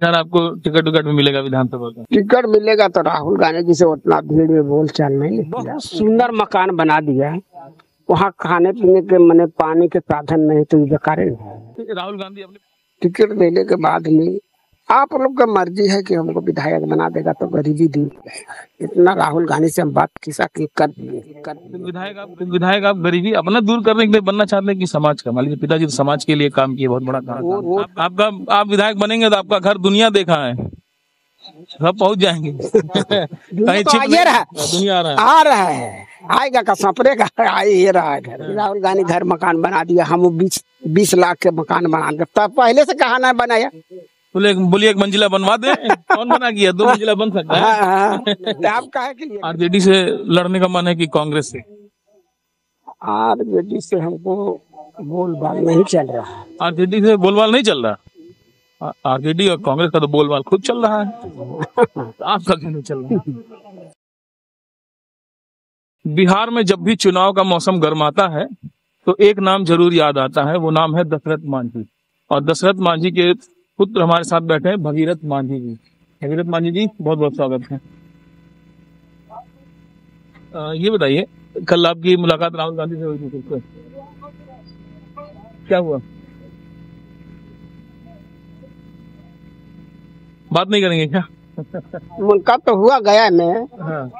यार आपको टिकट विकट भी मिलेगा विधानसभा का? टिकट मिलेगा तो राहुल गांधी जी से उतना भीड़ में बोल चाल नहीं। बहुत सुंदर मकान बना दिया है, वहाँ खाने पीने के मने पानी के साधन नहीं तो बेकार है। राहुल गांधी अपने टिकट देने के बाद में आप लोग का मर्जी है कि हमको विधायक बना देगा तो गरीबी दूर जाएगा। इतना राहुल गांधी से हम बात खिसा के कर दिए। विधायक आप गरीबी अपना दूर करने के लिए बनना चाहते हैं कि समाज का? मान लीजिए पिताजी तो समाज के लिए काम किए, बहुत बड़ा काम। आप विधायक बनेंगे तो आपका घर दुनिया देखा है, सब पहुंच जाएंगे। कहीं तो छिप रहा दुनिया आ रहा है, आएगा का सपरे का आ ही रहा है घर। राहुल गांधी घर मकान बना दिया, हम 20 लाख के मकान बना दिया। तब पहले से कहा ना बनाया, बोलिए 1 मंजिला बनवा दे। कौन बना किया? 2 मंजिला बन सकता है। आप काहे के लिए? आरजेडी से लड़ने का मन है कि कांग्रेस से? आरजेडी से हमको बोलबाल नहीं चल रहा। आरजेडी से बोलबाल नहीं चल रहा? आरजेडी और कांग्रेस का तो बोलबाल खुद चल रहा है। तो आपका क्यों नहीं चल रहा? बिहार में जब भी चुनाव का मौसम गर्माता है तो एक नाम जरूर याद आता है, वो नाम है दशरथ मांझी। और दशरथ मांझी के पुत्र हमारे साथ बैठे हैं, भगीरथ मांझी जी। भगीरथ मांझी जी, बहुत बहुत स्वागत है। ये बताइए, कल आपकी मुलाकात राहुल गांधी से हुई थी, क्या हुआ? बात नहीं करेंगे क्या? मुलाकात तो हुआ गया में। हाँ।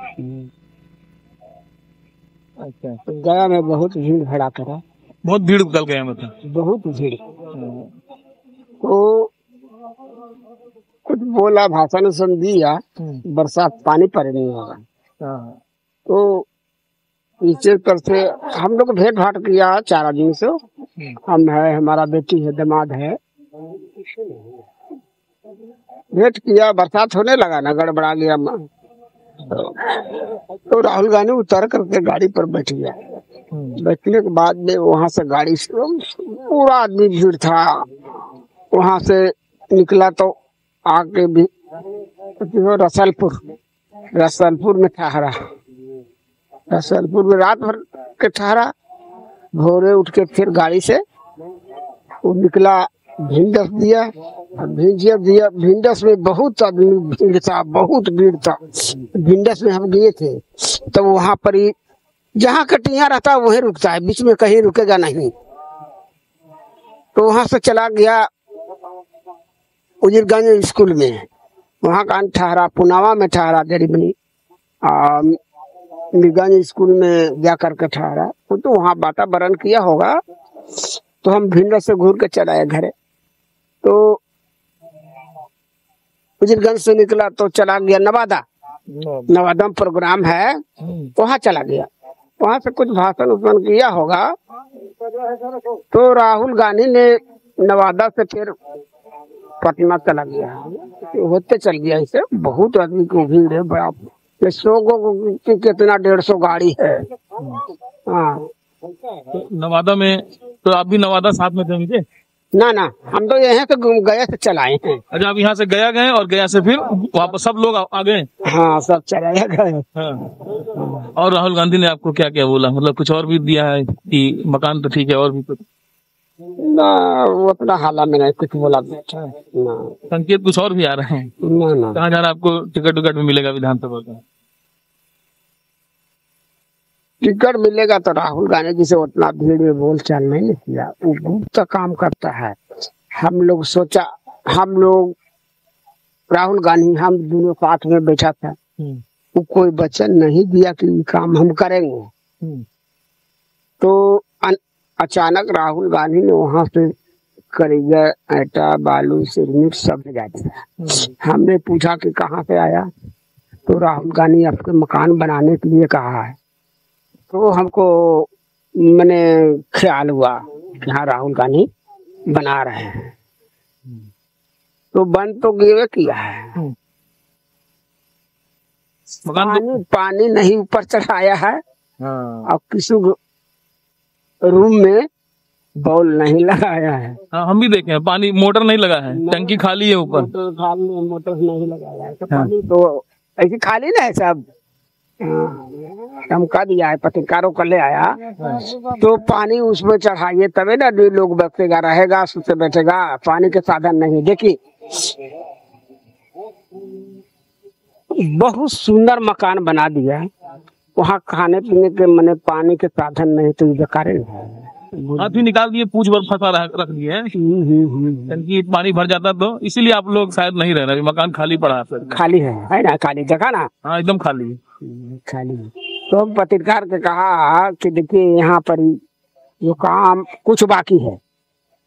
अच्छा, तो गया में बहुत भीड़ भड़ा करा। बहुत भीड़ कल गया में था, बहुत भीड़। तो कुछ बोला, भाषण सुन दिया, बरसात पानी पड़े नहीं होगा। तो नीचे पर से हम लोग भेंट भाट किया 4 आदमी से। हम है, हमारा बेटी है, दामाद है, भेंट किया। बरसात होने लगा ना, गड़बड़ा गया। तो राहुल गांधी उतर करके गाड़ी पर बैठ गया। बैठने के बाद में वहां से गाड़ी से पूरा आदमी भीड़ था। वहां से निकला तो आके भी रसलपुर में ठहरा। रसलपुर में रात भर के ठहरा। भोरे उठ के फिर गाड़ी से वो निकला, भिंडस दिया। भिंडस में बहुत आदमी भीड़ था, बहुत भीड़ था। भिंडस में हम गए थे तो वहां पर ही जहाँ कटिया रहता है वहीं रुकता है, बीच में कहीं रुकेगा नहीं। तो वहां से चला गया उजिरगंज स्कूल में, वहां का ठहरा। पुनावा में ठहरा, गरीबनी मीरगंज स्कूल में जा करके ठहरा। तो वहाँ वातावरण किया होगा। तो हम भिंडस से घूर के चले आए घरे। तो उजिरगंज से निकला तो चला गया नवादा में प्रोग्राम है, वहाँ चला गया। वहाँ से कुछ भाषण किया होगा। तो राहुल गांधी ने नवादा से फिर पटना चला गया, होते चल गया। इसे बहुत आदमी को भीड़ है, 100 को कितना 150 गाड़ी है। हाँ, नवादा में तो आप भी नवादा साथ में थे उनके? ना, हम तो यहाँ से गया से चलाए हैं। अच्छा, आप यहाँ से गया गए और गया से फिर वापस सब लोग आ गए? हाँ, सब चलाया गए। हाँ। और राहुल गांधी ने आपको क्या क्या बोला? मतलब कुछ और भी दिया है कि मकान तो ठीक है, और भी कुछ? ना, वो अपना हाला में नहीं कुछ बोला। ना, संकेत कुछ और भी आ रहे हैं? ना। कहाँ जा रहा है? आपको टिकट विकट भी मिलेगा विधानसभा का? टिकट मिलेगा तो राहुल गांधी जी से उतना भीड़ में बोल चाल नहीं किया। वो गुप्त काम करता है। हम लोग सोचा, हम लोग राहुल गांधी हम दोनों साथ में बैठा था। वो कोई वचन नहीं दिया कि काम हम करेंगे। तो अचानक राहुल गांधी ने वहां से करेगा आटा, बालू, सिरमिट सब ले दिया। हमने पूछा कि कहाँ से आया? तो राहुल गांधी आपके मकान बनाने के लिए कहा है। तो हमको मैंने ख्याल हुआ कि हाँ, राहुल गांधी बना रहे हैं। तो बन तो गिवे किया है, पानी नहीं ऊपर चढ़ाया है। और किसी रूम में बॉल नहीं लगाया है। हाँ, हम भी देखे हैं, पानी मोटर नहीं लगा है, टंकी खाली है ऊपर। मोटर नहीं लगाया है। तो पानी तो ऐसी खाली ना है सब। धमका दिया है, पत्रकारों को ले आया। तो पानी उसमें चढ़ाइए तबे ना लोग बैठेगा, रहेगा, सुते बैठेगा। पानी के साधन नहीं। देखिए बहुत सुंदर मकान बना दिया है। वहाँ खाने पीने के मने पानी के साधन नहीं तो बेकार है। हाथ भी निकाल दिए, पूछ भर फंसा रख दिए हैं। टंकी पानी भर जाता तो इसीलिए आप लोग शायद नहीं रह रहे, मकान खाली पड़ा है। खाली है ना, खाली देखा ना। हाँ एकदम खाली खाली। तो पत्रकार के कहा कि देखिए यहाँ पर जो काम कुछ बाकी है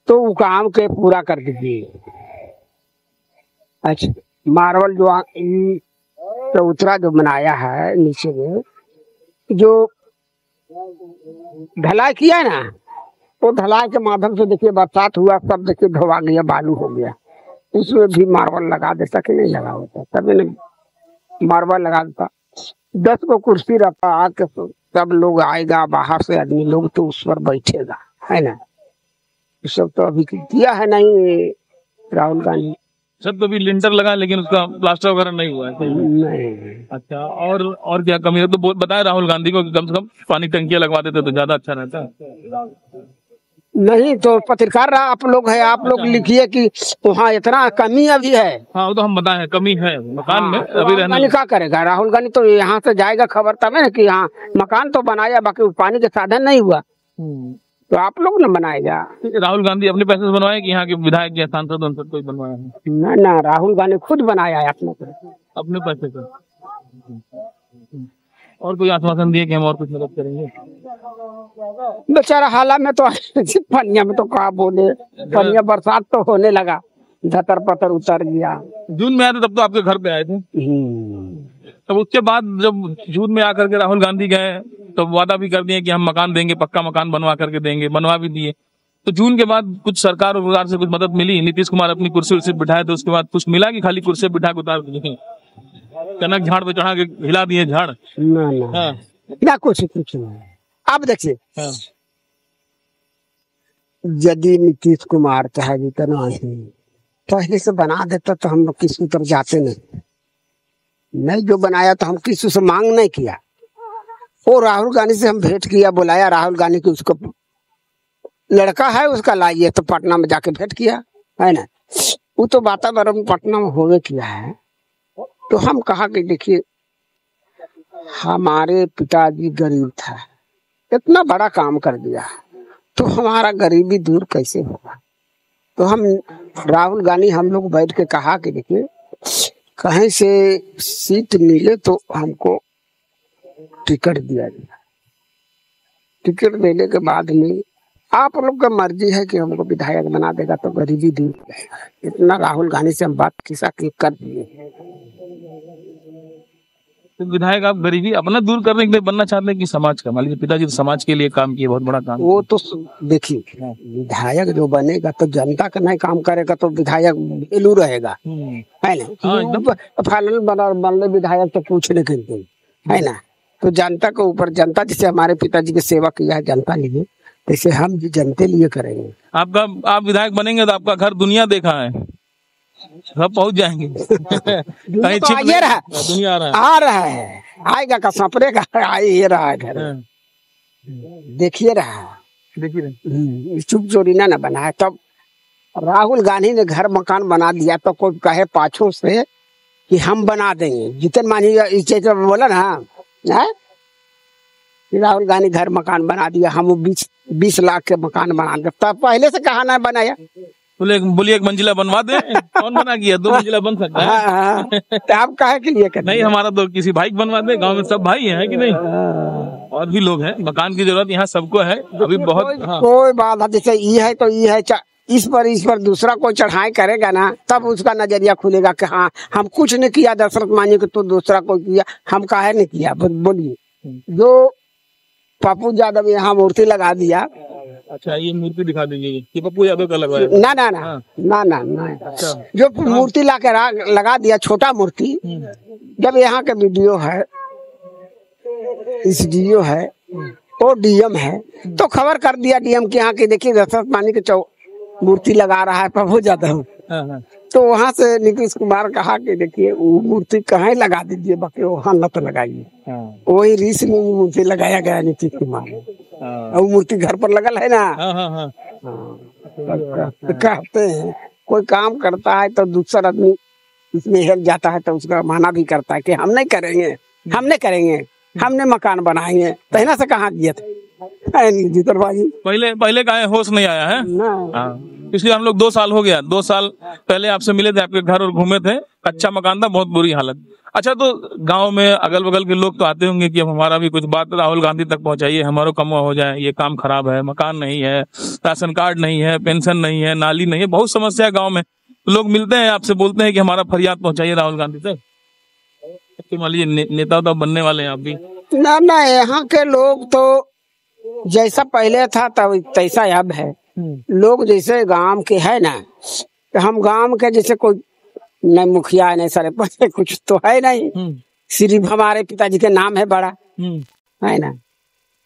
तो वो काम के पूरा कर दीजिए। अच्छा, मार्बल जो चौतरा जो बनाया है नीचे में, जो ढलाई किया है ना, वो ढलाई के माध्यम से देखिए बरसात हुआ, सब देखिए धोवा गया, बालू हो गया। उसमें भी मार्बल लगा देता कि नहीं लगा होता, तभी नहीं मार्बल लगा देता। 10 को कुर्सी रखा, आके सब लोग आएगा बाहर से आदमी लोग तो उस पर बैठेगा, है ना। ये सब तो अभी किया है नहीं राहुल गांधी। सब तो भी लिंटर लगा लेकिन उसका प्लास्टर वगैरह नहीं हुआ है। नहीं। अच्छा, और क्या कमी है? तो बताए राहुल गांधी को कि कम से कम पानी टंकियां लगवा देते तो ज्यादा अच्छा रहता। नहीं तो पत्रकार आप लोग है, आप लोग लिखिए कि वहाँ इतना कमी अभी है। हाँ वो तो हम बताए हैं, कमी है मकान में तो अभी रहने। क्या करेगा राहुल गांधी? तो यहाँ से जाएगा खबर तब है ना कि हाँ मकान तो बनाया, बाकी पानी के साधन नहीं हुआ। तो आप लोग न बनाएगा। राहुल गांधी अपने पैसे से बनवाए कि यहाँ के विधायक या सांसद उनसे कोई बनवाया है? ना, राहुल गांधी खुद बनाया है अपने पैसे से। और कोई आश्वासन दिए कि हम और कुछ मदद करेंगे? बेचारा हाल में तो पनिया में तो कहा बोले, पनिया बरसात तो होने लगा, धतर पत्थर उतर गया। जून में आए थे तब तो आपके घर पे आए थे। तब उसके बाद जब जून में आकर के राहुल गांधी गए तो वादा भी कर दिए कि हम मकान देंगे, पक्का मकान बनवा करके देंगे, बनवा भी दिए। तो जून के बाद कुछ सरकार से कुछ मदद मिली? नीतीश कुमार अपनी कुर्सी उर्सी बिठाए तो उसके बाद कुछ मिला कि खाली कुर्सी बिठा के उतार दिए? कनक झाड़ पे चढ़ा के हिला दिए झाड़? ना कुछ नहीं। अब देखिए यदि नीतीश कुमार चाहे जितना ही पहले से बना देता तो हम लोग किसी तरफ जाते नहीं, जो बनाया तो हम किसी से मांग नहीं किया। वो राहुल गांधी से हम भेंट किया, बुलाया राहुल गांधी की, उसको लड़का है उसका लाइए, तो पटना में जाके भेंट किया, है ना। वो तो वातावरण पटना में होवे किया है। तो हम कहा कि देखिए हमारे पिताजी गरीब था, इतना बड़ा काम कर दिया, तो हमारा गरीबी दूर कैसे होगा? तो हम राहुल गांधी हम लोग बैठ के कहा कि देखिए कहीं से सीट मिले तो हमको टिकट दिया जाए। टिकट देने के बाद में आप लोग का मर्जी है कि हमको विधायक बना देगा तो गरीबी दूर रहेगा। इतना राहुल गांधी से हम बात खिसा कर दिए। तो विधायक आप गरीबी अपना दूर करने के लिए बनना चाहते हैं कि समाज का? मान लीजिए पिताजी तो समाज के लिए काम किए, बहुत बड़ा काम। वो तो देखिए विधायक जो बनेगा तो जनता का नहीं काम करेगा तो विधायक वैल्यू रहेगा, है ना। फाइनल बनने विधायक तो पूछने के लिए, है ना। तो जनता के ऊपर, जनता जैसे हमारे पिताजी की सेवा किया है जनता लिए, जैसे हम भी जनते लिए करेंगे। आप विधायक बनेंगे तो आपका घर दुनिया देखा है, सब पहुंच जाएंगे। कहीं तो आइए रहा, दुनिया आ रहा है, आएगा का सपरे का आइए रहा है घर, देखिए रहा। चुप चोरी ना बना है। तब राहुल गांधी ने घर मकान बना दिया तो कोई कहे पाछों से कि हम बना देंगे, जितने मानिए इस चीज में बोला ना है? राहुल गांधी घर मकान बना दिया, हम 20 लाख के मकान बना दे। तब पहले से कहा ना बनाया? बोलिए 1 मंजिला बनवा दे। कौन बना किया? 2 मंजिला बन सकता है। तो आप कहे के लिए नहीं, हमारा तो किसी भाई को बनवा दे, गांव में सब भाई हैं कि नहीं? और भी लोग हैं, मकान की जरूरत यहाँ सबको है अभी बहुत। कोई बात है, जैसे ये है तो ये है, इस पर दूसरा कोई चढ़ाई करेगा ना तब उसका नजरिया खुलेगा कि हाँ हम कुछ नहीं किया दशरथ मानी को तो दूसरा कोई किया, हम काहे नहीं किया? बोलिए। जो पप्पू यादव यहाँ मूर्ति लगा दिया। अच्छा, ये मूर्ति दिखा दीजिए, ये पप्पू यादव का लगवाया? ना ना ना ना ना ना। अच्छा। जो मूर्ति ला के लगा दिया, छोटा मूर्ति, जब यहाँ के वीडियो है, इस डीओ है और डीएम है, तो खबर कर दिया डीएम के यहाँ की देखिए दशरथ मानी के मूर्ति लगा रहा है प्रभु यादव। तो वहाँ से नीतीश कुमार कहा कि देखिए वो मूर्ति कहाँ लगा दीजिए, बाकी वहाँ न तो लगाइए। वही रीस में वो मूर्ति लगाया गया नीतीश कुमार, और वो मूर्ति घर पर लगल है ना। कहते हैं कोई काम करता है तो दूसरा आदमी इसमें हेल्प जाता है तो उसका माना भी करता है कि हम नहीं करेंगे, हमने मकान बनाएंगे, पहले से कहाँ दिए थे जीतन भाई। पहले का होश नहीं आया है ना। हाँ। इसलिए हम लोग 2 साल हो गया, 2 साल पहले आपसे मिले थे, आपके घर और घूमे थे, कच्चा मकान था, बहुत बुरी हालत। अच्छा, तो गांव में अगल बगल के लोग तो आते होंगे कि अब हमारा भी कुछ बात राहुल गांधी तक पहुंचाइए, हमारा कम हो जाए, ये काम खराब है, मकान नहीं है, राशन कार्ड नहीं है, पेंशन नहीं है, नाली नहीं है, बहुत समस्या है गाँव में। लोग मिलते हैं आपसे, बोलते हैं कि हमारा फरियाद पहुंचाइए राहुल गांधी तक। मान लीजिए नेता तो बनने वाले हैं आप भी। ना यहाँ के लोग तो जैसा पहले था तब तैसा अब है। लोग जैसे गांव के है ना, तो हम गांव के जैसे कोई न मुखिया न सरपंच कुछ तो है नहीं, सिर्फ हमारे पिताजी के नाम है बड़ा, है ना।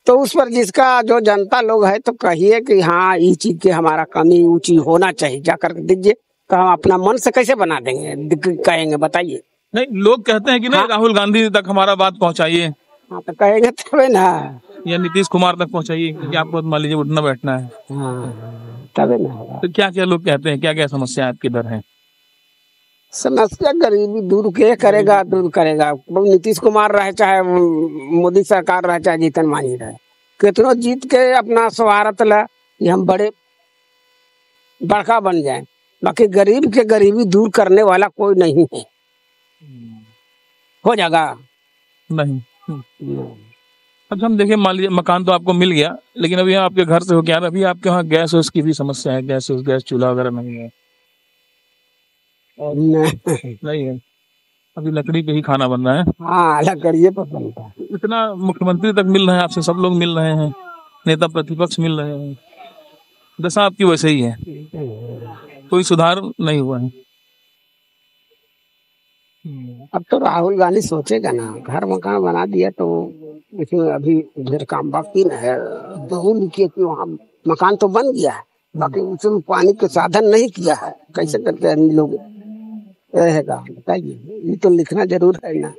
तो उस पर जिसका जो जनता लोग है तो कहिए कि हाँ ये चीज के हमारा कमी ऊंची होना चाहिए, जाकर दीजिए, तो हम अपना मन से कैसे बना देंगे, कहेंगे बताइए। नहीं, लोग कहते हैं कि नहीं, राहुल गांधी तक हमारा बात पहुंचाइए। हाँ तो कहेंगे तबे ना, या नीतीश कुमार तक पहुंचाइए, क्योंकि आपको मान लीजिए उठना बैठना है। हाँ तबे ना होगा। तो क्या क्या लोग कहते हैं, क्या क्या समस्या आपके इधर है? समस्या गरीबी दूर के करेगा, दूर करेगा। नीतीश कुमार रहे चाहे मोदी सरकार रहे चाहे जीतन मांझी रहे, कितनों जीत के अपना स्वार्थ ला कि हम बड़का बन जाए, बाकी गरीब के गरीबी दूर करने वाला कोई नहीं है। हो जाएगा नहीं। अच्छा, हम देखें, मान लीजिए मकान तो आपको मिल गया, लेकिन अभी आपके घर से हो क्या, अभी आपके वहाँ गैस की भी समस्या है, गैस चूल्हा वगैरह नहीं है? नहीं है, अभी लकड़ी पे ही खाना बन रहा है। हाँ, लकड़ी पर बनता है। इतना मुख्यमंत्री तक मिल रहे हैं आपसे, सब लोग मिल रहे हैं, नेता प्रतिपक्ष मिल रहे हैं, दशा आपकी वैसे ही है, कोई सुधार नहीं हुआ है। अब तो राहुल गांधी सोचेगा ना, घर मकान बना दिया तो इसमें अभी ढेर काम बाकी न है। तो लिखिए कि वहाँ मकान तो बन गया है, बाकी उसमें पानी के साधन नहीं किया है, कैसे करके लोग रहेगा बताइए, ये तो लिखना जरूर है ना।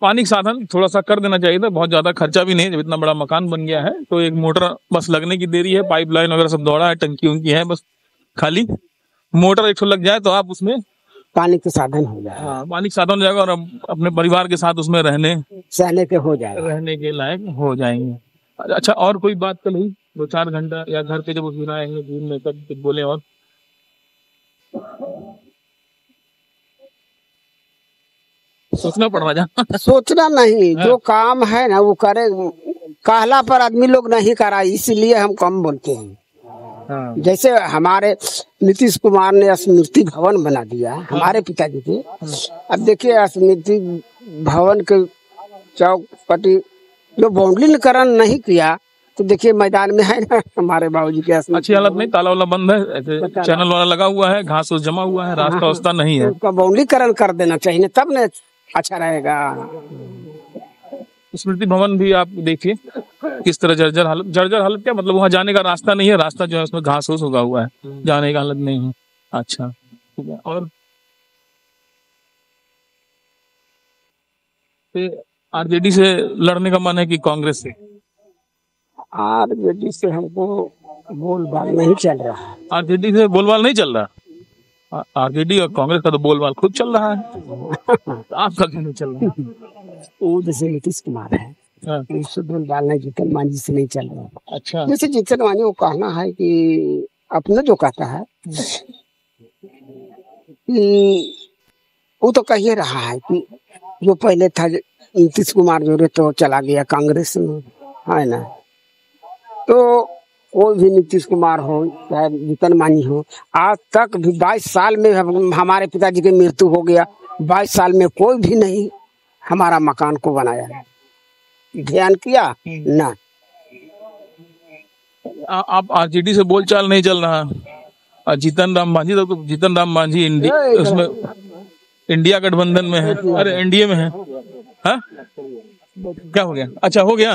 पानी का साधन थोड़ा सा कर देना चाहिए था, बहुत ज्यादा खर्चा भी नहीं, जब इतना बड़ा मकान बन गया है तो एक मोटर बस लगने की देरी है, पाइपलाइन वगैरह सब दौड़ा है, टंकी उनकी है, बस खाली मोटर एक लग जाए तो आप उसमें पानी के साधन हो जाएगा। हाँ, पानी का साधन हो जाएगा और अपने परिवार के साथ उसमें सहने के हो जाएगा, रहने के लायक हो जाएंगे। अच्छा, और कोई बात कल हुई 2-4 घंटा, या घर पे जब उस आएंगे दिन में तब कुछ बोले? और सोचना पड़ रहा है। सोचना नहीं, जो काम है ना वो करे, कहला पर आदमी लोग नहीं करा, इसलिए हम कम बोलते हैं। हाँ। जैसे हमारे नीतीश कुमार ने स्मृति भवन बना दिया हमारे पिताजी के। अब देखिए स्मृति भवन के चौपटी जो बाउंड्रीकरण नहीं किया तो देखिए मैदान में है ना हमारे बाबूजी के अच्छी हालत नहीं, ताला वाला बंद है, ऐसे चैनल वाला लगा हुआ है, घास जमा हुआ है, रास्ता वास्ता नहीं है, उसका बाउंड्रीकरण कर देना चाहिए, तब न अच्छा रहेगा। स्मृति भवन भी आप देखिए किस तरह जर्जर हालत क्या मतलब, वहाँ जाने का रास्ता नहीं है, रास्ता जो है उसमें घास फूस उगा हुआ है, जाने का हालत नहीं है। अच्छा ठीक है, और आरजेडी से लड़ने का मन है कि कांग्रेस से? आरजेडी से हमको बोलबाल नहीं चल रहा। आरजेडी से बोलबाल नहीं चल रहा? आरजेडी और कांग्रेस का तो बोलबाल खुद चल रहा है, तो आपका क्यों नहीं चल रहा? वो जैसे नीतीश कुमार है, उससे बोलबाल नहीं, जीतन मांझी से नहीं चल रहा। अच्छा, जैसे जीतन मांझी वो कहना है कि अपने जो कहता है कि वो तो कह ही रहा है कि जो पहले था नीतीश कुमार जो तो चला गया कांग्रेस में, है ना। तो कोई भी नीतीश कुमार हो चाहे जीतन मांझी हो, आज तक भी 22 साल में हमारे पिताजी की मृत्यु हो गया, 22 साल में कोई भी नहीं हमारा मकान को बनाया, ध्यान किया ना। आप आरजेडी से बोलचाल नहीं चल रहा, जीतन राम मांझी तो जीतन राम मांझी उसमें इंडिया गठबंधन में है, अरे एनडीए में है। हाँ क्या हो गया? अच्छा हो गया,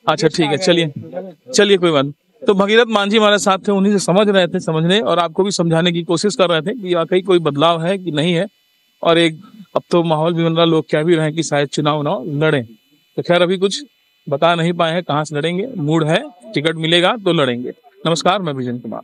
अच्छा ठीक है, चलिए कोई बात। तो भगीरथ मांझी हमारे साथ थे, उन्हीं से समझने और आपको भी समझाने की कोशिश कर रहे थे कि वाकई कोई बदलाव है कि नहीं है। और एक अब तो माहौल भी बन रहा, लोग क्या भी रहे कि शायद चुनाव लड़ें, तो खैर अभी कुछ बता नहीं पाए हैं कहाँ से लड़ेंगे, मूड है टिकट मिलेगा तो लड़ेंगे। नमस्कार, मैं विजन कुमार।